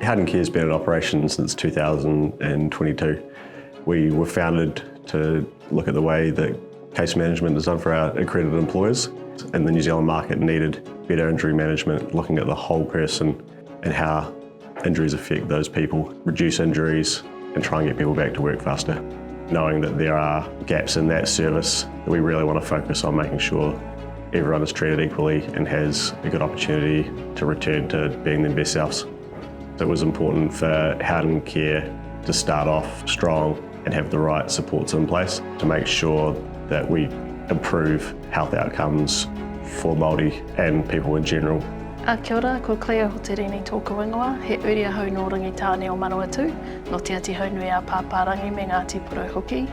Howden Care has been in operation since 2022. We were founded to look at the way that case management is done for our accredited employers, and the New Zealand market needed better injury management, looking at the whole person and how injuries affect those people, reduce injuries and try and get people back to work faster. Knowing that there are gaps in that service, that we really want to focus on making sure everyone is treated equally and has a good opportunity to return to being their best selves. So it was important for Howden Care to start off strong and have the right supports in place to make sure that we improve health outcomes for Maori and people in general. Kia ora, ko Cleo ho te rini tōku ingoa, he uria hau nō rangi tāne o Manawatu, no te ati hau nui a pāpārangi me Ngāti Porou hoki.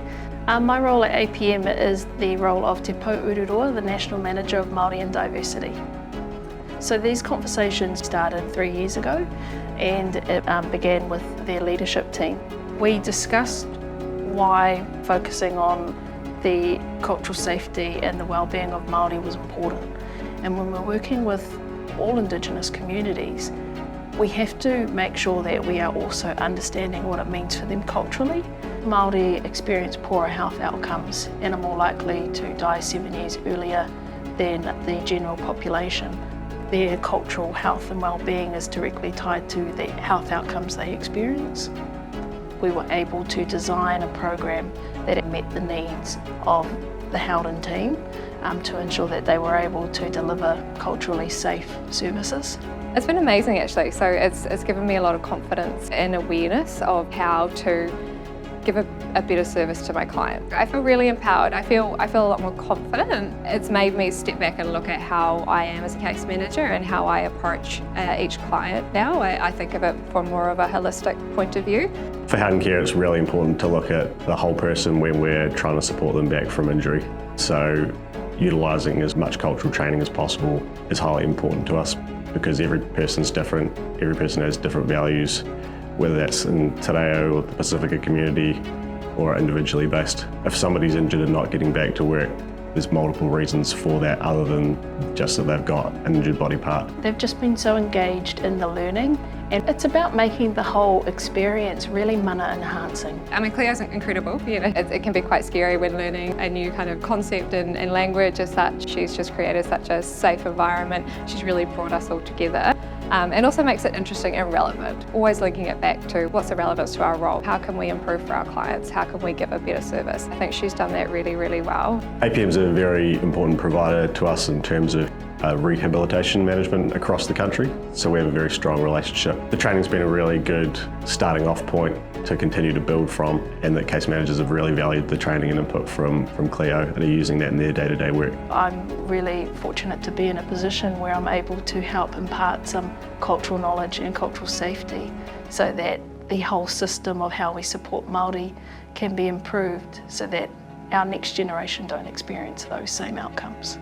My role at APM is the role of Te Pou Ururoa, the National Manager of Māori and Diversity. So these conversations started 3 years ago, and it began with their leadership team. We discussed why focusing on the cultural safety and the well-being of Māori was important. And when we're working with all Indigenous communities, we have to make sure that we are also understanding what it means for them culturally. Māori experience poorer health outcomes and are more likely to die 7 years earlier than the general population. Their cultural health and well-being is directly tied to the health outcomes they experience. We were able to design a program that met the needs of the Howden team to ensure that they were able to deliver culturally safe services. It's been amazing actually, so it's given me a lot of confidence and awareness of how to give a better service to my client. I feel really empowered. I feel a lot more confident. It's made me step back and look at how I am as a case manager and how I approach each client now. I think of it from more of a holistic point of view. For Howden Care, it's really important to look at the whole person when we're trying to support them back from injury. So utilising as much cultural training as possible is highly important to us because every person's different, every person has different values, whether that's in Te Reo or the Pacifica community or individually based. If somebody's injured and not getting back to work, there's multiple reasons for that other than just that they've got an injured body part. They've just been so engaged in the learning, and it's about making the whole experience really mana enhancing. I mean, Cleo's incredible. You know, it can be quite scary when learning a new kind of concept and language as such. She's just created such a safe environment. She's really brought us all together. And also makes it interesting and relevant. Always linking it back to what's the relevance to our role? How can we improve for our clients? How can we give a better service? I think she's done that really, really well. APM is a very important provider to us in terms of rehabilitation management across the country, so we have a very strong relationship. The training's been a really good starting off point to continue to build from, and that case managers have really valued the training and input from Cleo and are using that in their day-to-day work. I'm really fortunate to be in a position where I'm able to help impart some cultural knowledge and cultural safety so that the whole system of how we support Māori can be improved so that our next generation don't experience those same outcomes.